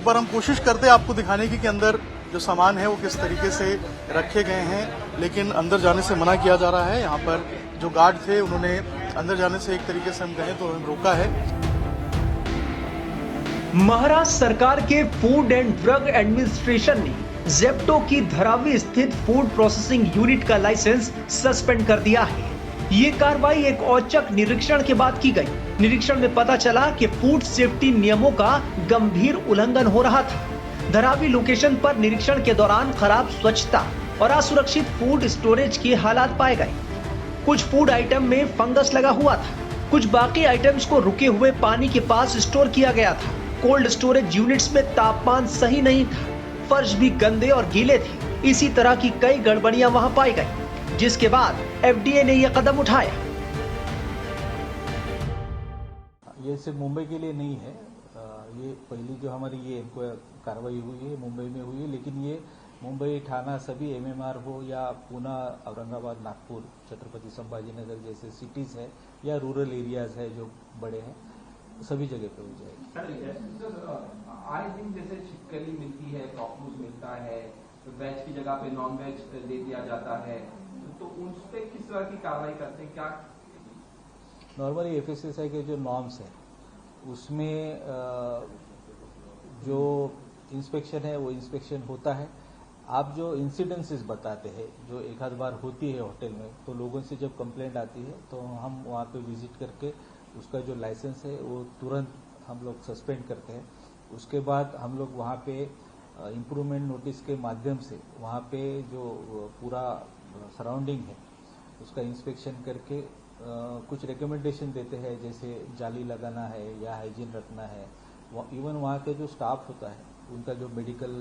बार हम कोशिश करते हैं आपको दिखाने की कि अंदर जो सामान है वो किस तरीके से रखे गए हैं, लेकिन अंदर जाने से मना किया जा रहा है। यहाँ पर जो गार्ड थे उन्होंने अंदर जाने से एक तरीके से हम कहें तो हमें रोका है। महाराष्ट्र सरकार के फूड एंड ड्रग एडमिनिस्ट्रेशन ने जेप्टो की धरावी स्थित फूड प्रोसेसिंग यूनिट का लाइसेंस सस्पेंड कर दिया है। ये कार्रवाई एक औचक निरीक्षण के बाद की गई। निरीक्षण में पता चला कि फूड सेफ्टी नियमों का गंभीर उल्लंघन हो रहा था। धरावी लोकेशन पर निरीक्षण के दौरान खराब स्वच्छता और असुरक्षित फूड स्टोरेज के हालात पाए गए। कुछ फूड आइटम में फंगस लगा हुआ था, कुछ बाकी आइटम्स को रुके हुए पानी के पास स्टोर किया गया था। कोल्ड स्टोरेज यूनिट्स में तापमान सही नहीं था, फर्श भी गंदे और गीले थे। इसी तरह की कई गड़बड़ियां वहां पाई गई, जिसके बाद एफडीए ने यह कदम उठाया। ये सिर्फ मुंबई के लिए नहीं है, ये पहली जो हमारी ये कार्रवाई हुई है मुंबई में हुई है, लेकिन ये मुंबई, ठाणा सभी एमएमआर हो या पुणे, औरंगाबाद, नागपुर, छत्रपति संभाजीनगर जैसे सिटीज है या रूरल एरियाज है जो बड़े हैं, सभी जगह पे हो जाएगी। आए दिन जैसे छिपकली मिलती है, कॉकरोच मिलता है, वेज की जगह पे नॉन वेज दे दिया जाता है, तो उन पे किस तरह की कार्रवाई करते हैं? क्या नॉर्मली एफएसएसआई के जो नॉर्म्स है उसमें जो इंस्पेक्शन है वो इंस्पेक्शन होता है। आप जो इंसिडेंसेस बताते हैं जो एक आध बार होती है होटल में, तो लोगों से जब कंप्लेंट आती है तो हम वहाँ पे विजिट करके उसका जो लाइसेंस है वो तुरंत हम लोग सस्पेंड करते हैं। उसके बाद हम लोग वहाँ पे इम्प्रूवमेंट नोटिस के माध्यम से वहाँ पे जो पूरा सराउंडिंग है उसका इंस्पेक्शन करके कुछ रिकमेंडेशन देते हैं, जैसे जाली लगाना है या हाइजीन रखना है। इवन वहाँ के जो स्टाफ होता है उनका जो मेडिकल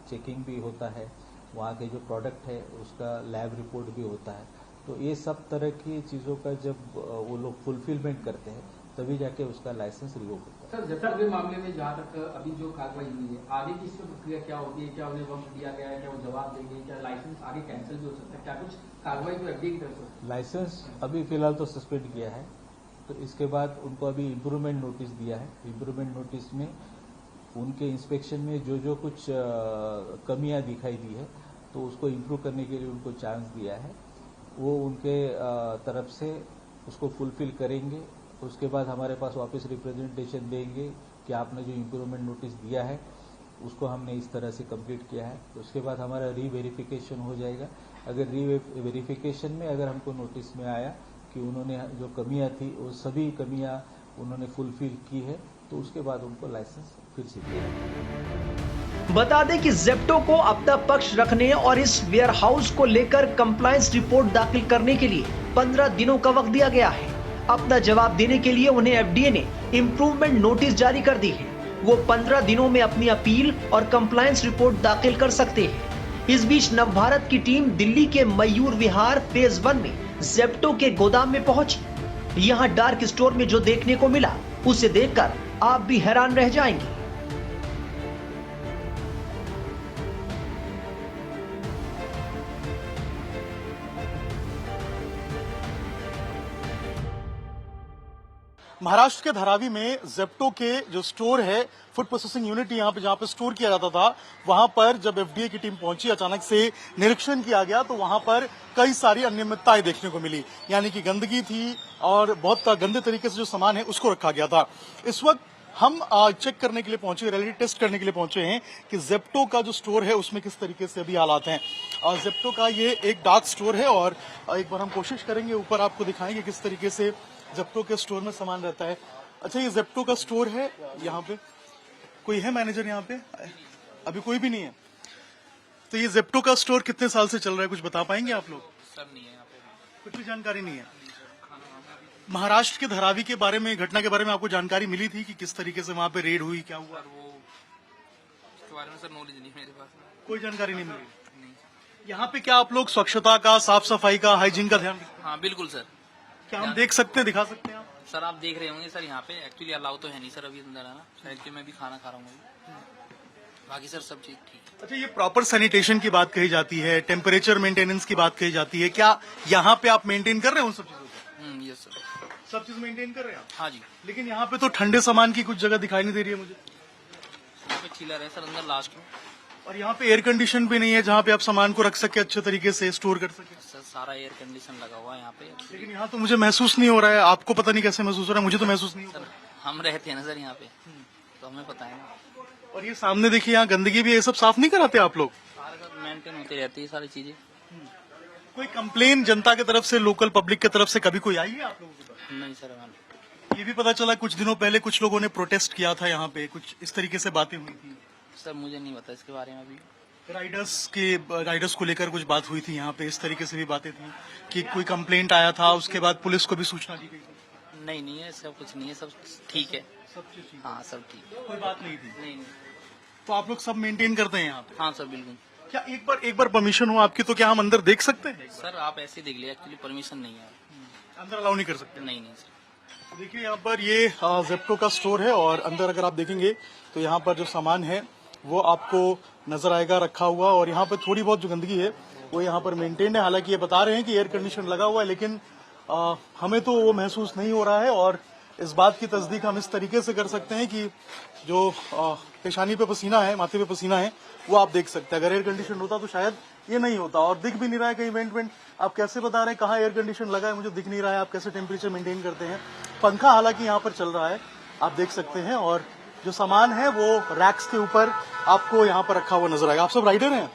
चेकिंग भी होता है, वहाँ के जो प्रोडक्ट है उसका लैब रिपोर्ट भी होता है। तो ये सब तरह की चीज़ों का जब वो लोग फुलफिलमेंट करते हैं तभी जाके उसका लाइसेंस रिवोक होता है। सर, जेप्टो के मामले में जहाँ तक अभी जो कार्रवाई हुई है, आगे की इसमें प्रक्रिया क्या होती है? क्या उन्हें वक्त दिया गया है? क्या वो जवाब देंगे? क्या लाइसेंस आगे कैंसिल भी हो सकता है? क्या कुछ कार्रवाई को एफडीए की तरफ से? लाइसेंस अभी फिलहाल तो सस्पेंड किया है, तो इसके बाद उनको अभी इम्प्रूवमेंट नोटिस दिया है। इम्प्रूवमेंट नोटिस में उनके इंस्पेक्शन में जो जो कुछ कमियां दिखाई दी है तो उसको इम्प्रूव करने के लिए उनको चांस दिया है। वो उनके तरफ से उसको फुलफिल करेंगे। उसके बाद हमारे पास वापस रिप्रेजेंटेशन देंगे कि आपने जो इम्प्रूवमेंट नोटिस दिया है उसको हमने इस तरह से कंप्लीट किया है। तो उसके बाद हमारा रीवेरिफिकेशन हो जाएगा। अगर रीवेरिफिकेशन में अगर हमको नोटिस में आया कि उन्होंने जो कमियां थी वो सभी कमियां उन्होंने फुलफिल की है तो उसके बाद उनको लाइसेंस फिर से दिया। बता दें कि जेप्टो को अपना पक्ष रखने और इस वेयरहाउस को लेकर कंप्लायंस रिपोर्ट दाखिल करने के लिए 15 दिनों का वक्त दिया गया है। अपना जवाब देने के लिए उन्हें एफडीए ने इम्प्रूवमेंट नोटिस जारी कर दी है। वो 15 दिनों में अपनी अपील और कंप्लायंस रिपोर्ट दाखिल कर सकते हैं। इस बीच नवभारत की टीम दिल्ली के मयूर विहार फेज 1 में जेप्टो के गोदाम में पहुंची। यहाँ डार्क स्टोर में जो देखने को मिला उसे देखकर आप भी हैरान रह जाएंगे। महाराष्ट्र के धारावी में जेप्टो के जो स्टोर है, फूड प्रोसेसिंग यूनिट यहाँ पे जहाँ पे स्टोर किया जाता था, वहां पर जब एफडीए की टीम पहुंची, अचानक से निरीक्षण किया गया तो वहां पर कई सारी अनियमितताएं देखने को मिली। यानी कि गंदगी थी और बहुत गंदे तरीके से जो सामान है उसको रखा गया था। इस वक्त हम चेक करने के लिए पहुंचे, रियलिटी टेस्ट करने के लिए पहुंचे हैं कि जेप्टो का जो स्टोर है उसमें किस तरीके से अभी हालात हैं। और जेप्टो का ये एक डार्क स्टोर है और एक बार हम कोशिश करेंगे ऊपर आपको दिखाएंगे किस तरीके से जेप्टो के स्टोर में सामान रहता है। अच्छा, ये जेप्टो का स्टोर है, यहाँ पे कोई है मैनेजर? यहाँ पे अभी कोई भी नहीं है। तो ये जेप्टो का स्टोर कितने साल से चल रहा है, कुछ बता पाएंगे आप लोग? सब नहीं है यहाँ पे, कुछ भी जानकारी नहीं है। महाराष्ट्र के धारावी के बारे में, घटना के बारे में आपको जानकारी मिली थी कि किस तरीके से वहाँ पे रेड हुई, क्या हुआ? वो उसके बारे में सर नॉलेज नहीं मेरे पास, कोई जानकारी नहीं मिली। नहीं। यहाँ पे क्या आप लोग स्वच्छता का, साफ सफाई का, हाइजीन का ध्यान रखते हैं? हाँ बिल्कुल सर। क्या हम देख सकते हैं, दिखा सकते हैं आप? सर आप देख रहे होंगे सर, यहाँ पे एक्चुअली अलाउ तो है नहीं सर अभी अंदर आना, शायद कि मैं भी खाना खा रहा हूँ, बाकी सर सब चीज ठीक है। अच्छा, ये प्रॉपर सैनिटेशन की बात कही जाती है, टेम्परेचर मेंटेनेंस की बात कही जाती है, क्या यहाँ पे आप मेंटेन कर रहे हैं उन सब चीजों को? यस सर, सब चीज मेंटेन कर रहे हैं आप? हाँ जी। लेकिन यहाँ पे तो ठंडे सामान की कुछ जगह दिखाई नहीं दे रही है मुझे। यहाँ पे चिलर है सर अंदर लास्ट में। और यहाँ पे एयर कंडीशन भी नहीं है जहाँ पे आप सामान को रख सके, अच्छे तरीके से स्टोर कर सके। सर सारा एयर कंडीशन लगा हुआ है यहाँ पे। लेकिन यहाँ तो मुझे महसूस नहीं हो रहा है, आपको पता नहीं कैसे महसूस हो रहा है, मुझे तो महसूस नहीं हो रहा सर हम रहते हैं ना सर यहाँ पे, तो हमें पता है ना। है। और ये सामने देखिए यहाँ गंदगी भी है, ये सब साफ नहीं कराते आप लोग? सारा मेंटेन होती रहती है सारी चीजें। कोई कंप्लेन जनता की तरफ से, लोकल पब्लिक की तरफ से कभी कोई आई है आप लोगों के पास? नहीं सर मैम। ये भी पता चला कुछ दिनों पहले कुछ लोगों ने प्रोटेस्ट किया था यहाँ पे, कुछ इस तरीके से बातें हुई थी। सर मुझे नहीं पता इसके बारे में अभी। राइडर्स को लेकर कुछ बात हुई थी यहाँ पे, इस तरीके से भी बातें थी कि कोई कंप्लेंट आया था, उसके बाद पुलिस को भी सूचना दी गई थी। नहीं है, सब कुछ नहीं है, सब ठीक है। सब चीज ठीक, हाँ सब ठीक है। कोई बात नहीं थी। नहीं। तो आप लोग सब मेंटेन करते हैं यहाँ पे? हाँ सर बिल्कुल। क्या एक बार परमिशन हो आपकी तो क्या हम अंदर देख सकते हैं? सर आप ऐसे देख लिया, एक्चुअली परमिशन नहीं है। अंदर अलाउ नहीं कर सकते? नहीं सर। देखिए यहाँ पर ये जेप्टो का स्टोर है और अंदर अगर आप देखेंगे तो यहाँ पर जो सामान है वो आपको नजर आएगा रखा हुआ, और यहाँ पर थोड़ी बहुत जो गंदगी है वो यहाँ पर मेंटेन है। हालांकि ये बता रहे हैं कि एयर कंडीशन लगा हुआ है, लेकिन हमें तो वो महसूस नहीं हो रहा है। और इस बात की तस्दीक हम इस तरीके से कर सकते हैं कि जो पेशानी पे पसीना है, माथे पे पसीना है, वो आप देख सकते हैं। अगर एयर कंडीशन होता तो शायद ये नहीं होता। और दिख भी नहीं रहा है कहीं वेंट आप कैसे बता रहे हैं कहाँ एयर कंडीशन लगा है, मुझे दिख नहीं रहा है। आप कैसे टेम्परेचर मेंटेन करते हैं? पंखा हालांकि यहाँ पर चल रहा है, आप देख सकते हैं। और जो सामान है वो रैक्स के ऊपर आपको यहाँ पर रखा हुआ नजर आएगा। आप सब राइडर हैं?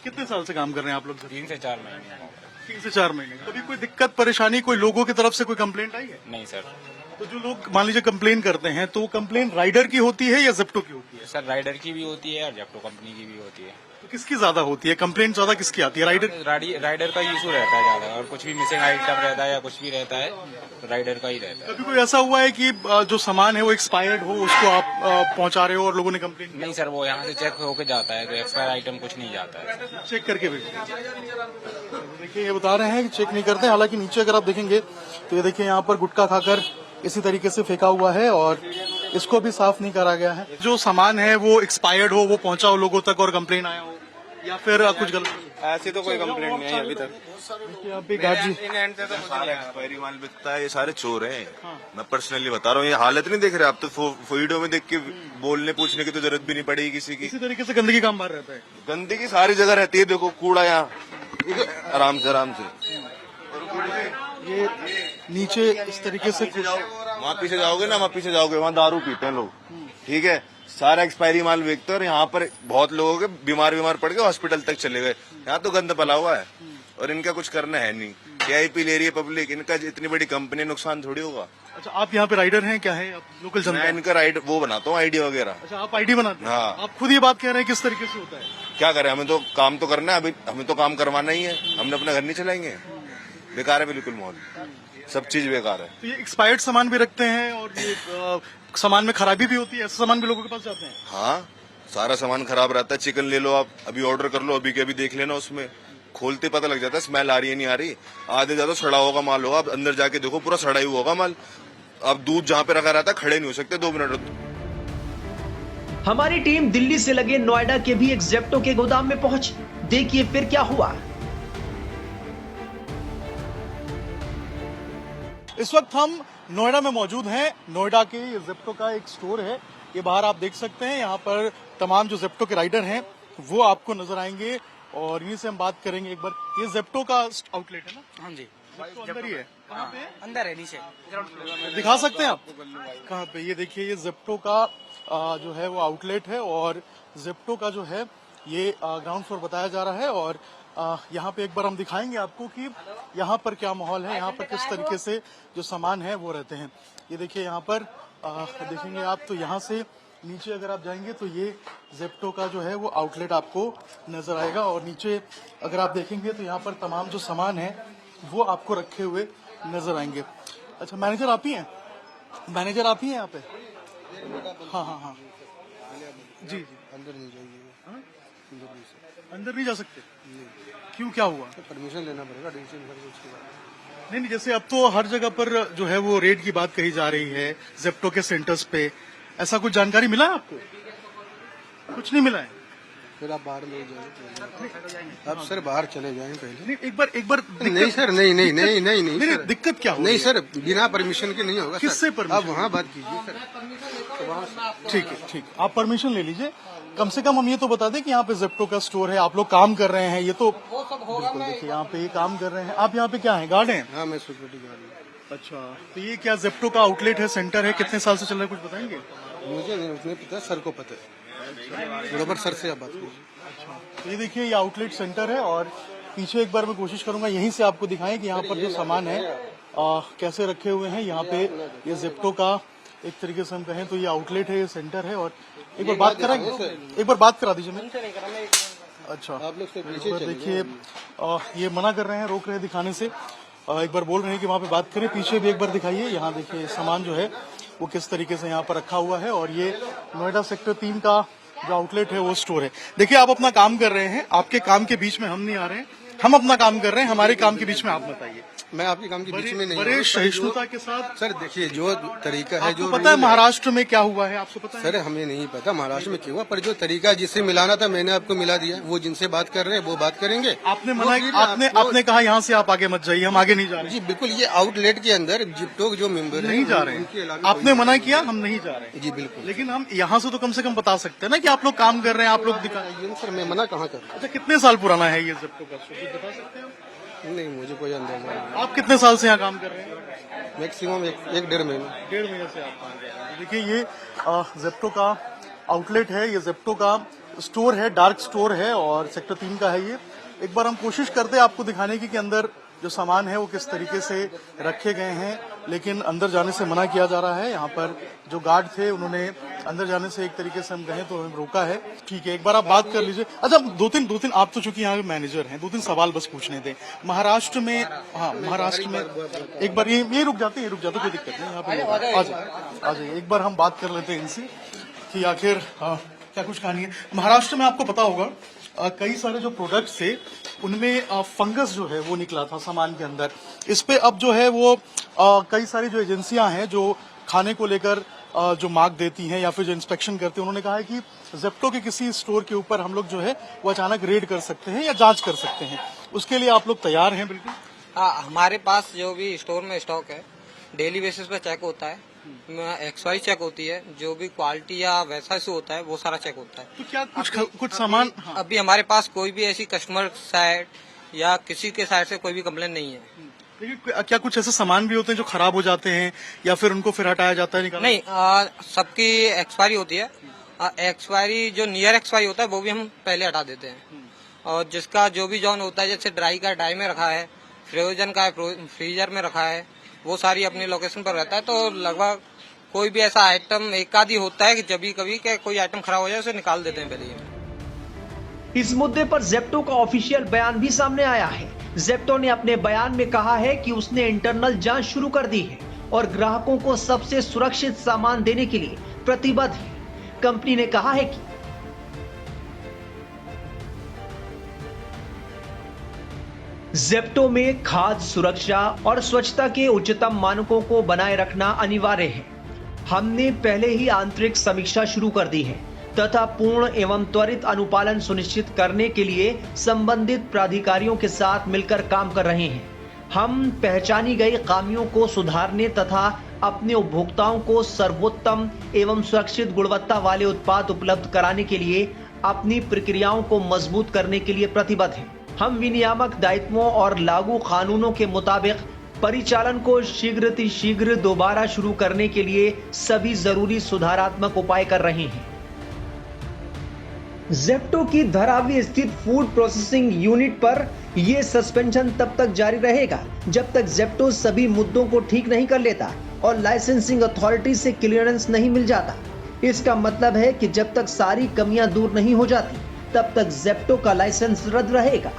कितने साल से काम कर रहे हैं आप लोग? 3 से 4 महीने। 3 से 4 महीने। कभी कोई दिक्कत परेशानी कोई लोगों की तरफ से कोई कंप्लेंट आई है? नहीं सर। तो जो लोग मान लीजिए कंप्लेन करते हैं तो वो कंप्लेन राइडर की होती है या जेप्टो की होती है? सर राइडर की भी होती है और जेप्टो कंपनी की भी होती है। तो किसकी ज्यादा होती है? कंप्लेन ज्यादा किसकी आती है? राइडर का इशू रहता है ज्यादा, और कुछ भी मिसिंग आइटम रहता है या कुछ भी रहता है तो राइडर का ही रहता है। कभी कोई ऐसा हुआ है कि जो सामान है वो एक्सपायर्ड हो, उसको आप पहुंचा रहे हो और लोगों ने कंप्लेन किया? नहीं सर, वो यहाँ से चेक होके जाता है तो एक्सपायर आइटम कुछ नहीं जाता है। चेक करके भेजते हैं। देखिए ये बता रहे हैं कि चेक नहीं करते। हालांकि नीचे अगर आप देखेंगे तो ये देखिए यहाँ पर गुटखा खाकर इसी तरीके से फेंका हुआ है और इसको भी साफ नहीं करा गया है। जो सामान है वो एक्सपायर्ड हो, वो पहुंचा हो लोगों तक और कंप्लेन आया हो, या फिर कुछ गलत? ऐसी तो कोई कंप्लेंट नहीं है अभी तक। यहाँ पे गाजी एक्सपायरी माल बिकता है, ये सारे चोर हैं। मैं पर्सनली बता रहा हूँ, ये हालत नहीं देख रहे आप तो। वीडियो में देख के बोलने पूछने की तो जरूरत भी नहीं पड़ेगी किसी की। इसी तरीके से गंदगी काम बाहर रहता है। गंदगी सारी जगह रहती है, देखो कूड़ा यहाँ आराम से। ये नीचे इस तरीके से वहाँ पीछे जाओगे ना, वहाँ दारू पीते हैं लोग, ठीक है। सारा एक्सपायरी माल बेचते हैं और यहाँ पर बहुत लोगों के बीमार पड़ गए, हॉस्पिटल तक चले गए। यहाँ तो गंद पला हुआ है और इनका कुछ करना है नहीं। KIP ले रही है पब्लिक, इनका इतनी बड़ी कंपनी, नुकसान थोड़ी होगा। अच्छा, आप यहाँ पे राइडर हैं? क्या है आप लोकल जनता? मैं इनका राइड वो बनाता हूँ, आईडी वगैरह। अच्छा, आप आईडी बनाते हैं? हाँ। आप खुद ये बात कह रहे हैं किस तरीके से होता है? क्या करें, हमें तो काम तो करना है, अभी हमें तो काम करवाना ही है। हमने अपना घर नहीं चलाएंगे। बेकार है बिल्कुल माहौल, सब चीज बेकार है। तो ये एक्सपायर्ड सामान भी रखते हैं और ये सामान में खराबी भी होती है, ऐसे सामान भी लोगों के पास जाते हैं? हाँ, सारा सामान खराब रहता है। चिकन ले लो आप, अभी ऑर्डर कर लो, अभी के अभी देख लेना, उसमें खोलते पता लग जाता है स्मेल आ रही है नहीं आ रही। आधे ज्यादा सड़ा होगा माल होगा, आप अंदर जाके देखो पूरा सड़ा ही होगा माल। आप दूध जहाँ पे रखा रहता है खड़े नहीं हो सकते 2 मिनट। हमारी टीम दिल्ली से लगे नोएडा के भी एक जेप्टो के गोदाम में पहुंची। देखिए फिर क्या हुआ। इस वक्त हम नोएडा में मौजूद हैं। नोएडा के ये जेप्टो का एक स्टोर है, ये बाहर आप देख सकते हैं। यहाँ पर तमाम जो जेप्टो के राइडर हैं वो आपको नजर आएंगे और इन्हीं से हम बात करेंगे एक बार। ये जेप्टो का आउटलेट है ना? हाँ जी, जेप्टो अंदर ही है। कहाँ पे है? अंदर है नीचे। दिखा सकते हैं आप कहाँ पे? ये देखिए, ये जेप्टो का जो है वो आउटलेट है और जेप्टो का जो है ये ग्राउंड फ्लोर बताया जा रहा है। और यहाँ पे एक बार हम दिखाएंगे आपको कि यहाँ पर क्या माहौल है, यहाँ पर किस तरीके से जो सामान है वो रहते हैं। ये देखिए यहाँ पर देखेंगे आप तो यहाँ से नीचे अगर आप जाएंगे तो ये जेप्टो का जो है वो आउटलेट आपको नजर आएगा। और नीचे अगर आप देखेंगे तो यहाँ पर तमाम जो सामान है वो आपको रखे हुए नजर आएंगे। अच्छा, मैनेजर आप ही हैं? मैनेजर आप ही हैं यहाँ पे? हाँ, जी। अंदर नहीं जाइए। अंदर नहीं जा सकते? क्यों, क्या हुआ? परमिशन लेना पड़ेगा डीसी उसके बाद। नहीं, जैसे अब तो हर जगह पर जो है वो रेट की बात कही जा रही है जेप्टो के सेंटर्स पे, ऐसा कुछ जानकारी मिला है आपको? कुछ नहीं मिला है? फिर आप बाहर ले जाए। आप सर बाहर चले जाएं पहले। नहीं, एक बार नहीं सर, नहीं दिक्कत क्या हो? नहीं सर, बिना परमिशन के नहीं होगा। किससे परमिशन? आप वहाँ बात कीजिए सर। ठीक है, ठीक, आप परमिशन ले लीजिए। कम से कम हम ये तो बता दें कि यहाँ पे जेप्टो का स्टोर है, आप लोग काम कर रहे हैं, ये तो बिल्कुल देखिए यहाँ पे ये काम कर रहे हैं। आप यहाँ पे क्या है, गार्ड हैं? हाँ, मैं सिक्योरिटी गार्ड हूँ। अच्छा, तो ये क्या जेप्टो का आउटलेट है, सेंटर है, कितने साल से चल रहा है, कुछ बताएंगे? मुझे नहीं उतने पता, सर को पता है। बराबर सर से आप बात कीजिए। तो ये देखिए ये आउटलेट सेंटर है और पीछे एक बार मैं कोशिश करूंगा यहीं से आपको दिखाएं कि यहाँ पर जो सामान है कैसे रखे हुए हैं। यहाँ पे ये जेप्टो का एक तरीके से हम कहें तो ये आउटलेट है, ये सेंटर है। और एक बार बात कराएंगे, एक बार बात करा दीजिए मेरे। अच्छा, आप लोग एक बार देखिए ये मना कर रहे हैं, रोक रहे हैं दिखाने से। एक बार बोल रहे हैं कि वहाँ पे बात करें, पीछे भी एक बार दिखाइए। यहाँ देखिए सामान जो है वो किस तरीके से यहाँ पर रखा हुआ है। और ये नोएडा सेक्टर 3 का जो आउटलेट है वो स्टोर है। देखिए आप अपना काम कर रहे हैं, आपके काम के बीच में हम नहीं आ रहे हैं, हम अपना काम कर रहे हैं, हमारे काम के बीच में आप बताइए। मैं आपके काम के बीच में नहीं बड़े हूँ। सहिष्णुता के साथ सर देखिए, जो तरीका है, आपको जो पता है रूल महाराष्ट्र में क्या हुआ है, आपको पता है? सर हमें नहीं पता महाराष्ट्र में क्यों हुआ, पर जो तरीका जिससे मिलाना था मैंने आपको मिला दिया। वो जिनसे बात कर रहे हैं वो बात करेंगे। आपने मना, आपने कहा यहाँ से आप आगे मत जाइए, हम आगे नहीं जा रहे जी बिल्कुल, ये आउटलेट के अंदर जिप्टो जो मेंबर नहीं जा रहे हैं। आपने मना किया, हम नहीं जा रहे हैं। जी बिल्कुल, लेकिन हम यहाँ से तो कम से कम बता सकते हैं ना कि आप लोग काम कर रहे हैं, आप लोग दिखा। सर मैं मना कहाँ कर। अच्छा, कितने साल पुराना है ये जेप्टो का स्टोर, कुछ बता सकते हैं? नहीं, मुझे कोई अंदाजा नहीं। आप कितने साल से यहाँ काम कर रहे हैं? मैक्सिमम एक डेढ़ महीने। 1.5 महीने से आप काम कर रहे हैं। देखिए ये जेप्टो का आउटलेट है, ये जेप्टो का स्टोर है, डार्क स्टोर है और सेक्टर 3 का है ये। एक बार हम कोशिश करते हैं आपको दिखाने की कि अंदर जो सामान है वो किस तरीके से रखे गए हैं, लेकिन अंदर जाने से मना किया जा रहा है। यहाँ पर जो गार्ड थे उन्होंने अंदर जाने से एक तरीके से हम कहें तो हमें रोका है। ठीक है, एक बार आप बात कर लीजिए। अच्छा, दो तीन आप तो चूंकि यहाँ के मैनेजर हैं, 2-3 सवाल बस पूछने थे। महाराष्ट्र में, हाँ महाराष्ट्र में एक बार ये रुक जाते कोई दिक्कत नहीं, यहाँ पे आ जाइए। एक बार हम बात कर लेते हैं इनसे कि आखिर क्या कुछ कहानी है। महाराष्ट्र में आपको पता होगा कई सारे जो प्रोडक्ट्स थे उनमें फंगस जो है वो निकला था सामान के अंदर। इस पे अब जो है वो कई सारी जो एजेंसियां हैं जो खाने को लेकर जो मार्क देती हैं या फिर जो इंस्पेक्शन करते हैं, उन्होंने कहा है कि जेप्टो के किसी स्टोर के ऊपर हम लोग जो है वो अचानक रेड कर सकते हैं या जांच कर सकते हैं। उसके लिए आप लोग तैयार हैं? बिल्कुल। हमारे पास जो भी स्टोर में स्टॉक है डेली बेसिस पे चेक होता है, एक्सपायरी चेक होती है, जो भी क्वालिटी या वैसा इशू होता है वो सारा चेक होता है। तो क्या कुछ सामान अभी हमारे पास कोई भी ऐसी कस्टमर साइड या किसी के साइड से कोई भी कंप्लेन नहीं है। देखिए, क्या कुछ ऐसे सामान भी होते हैं जो खराब हो जाते हैं या फिर उनको फिर हटाया जाता है, निकाला? नहीं, सबकी एक्सपायरी होती है। एक्सपायरी जो नियर एक्सपायरी होता है वो भी हम पहले हटा देते हैं। और जिसका जो भी जोन होता है, जैसे ड्राई का ड्राई में रखा है, फ्रोजन का फ्रीजर में रखा है, वो सारी अपनी लोकेशन पर रहता है। तो लगभग कोई भी ऐसा आइटम एक आधी होता है कि जब कभी कोई आइटम खराब हो जाए उसे निकाल देते हैं पहले ही। इस मुद्दे पर जेप्टो का ऑफिशियल बयान भी सामने आया है। जेप्टो ने अपने बयान में कहा है कि उसने इंटरनल जांच शुरू कर दी है और ग्राहकों को सबसे सुरक्षित सामान देने के लिए प्रतिबद्ध है। कंपनी ने कहा है कि जेप्टो में खाद्य सुरक्षा और स्वच्छता के उच्चतम मानकों को बनाए रखना अनिवार्य है। हमने पहले ही आंतरिक समीक्षा शुरू कर दी है तथा पूर्ण एवं त्वरित अनुपालन सुनिश्चित करने के लिए संबंधित प्राधिकारियों के साथ मिलकर काम कर रहे हैं। हम पहचानी गई खामियों को सुधारने तथा अपने उपभोक्ताओं को सर्वोत्तम एवं सुरक्षित गुणवत्ता वाले उत्पाद उपलब्ध कराने के लिए अपनी प्रक्रियाओं को मजबूत करने के लिए प्रतिबद्ध हैं। हम विनियामक दायित्वों और लागू कानूनों के मुताबिक परिचालन को शीघ्र दोबारा शुरू करने के लिए सभी जरूरी सुधारात्मक उपाय कर रहे हैं। जेप्टो की धारावी स्थित फूड प्रोसेसिंग यूनिट पर यह सस्पेंशन तब तक जारी रहेगा जब तक जेप्टो सभी मुद्दों को ठीक नहीं कर लेता और लाइसेंसिंग अथॉरिटी से क्लियरेंस नहीं मिल जाता। इसका मतलब है कि जब तक सारी कमियां दूर नहीं हो जाती तब तक जेप्टो का लाइसेंस रद्द रहेगा।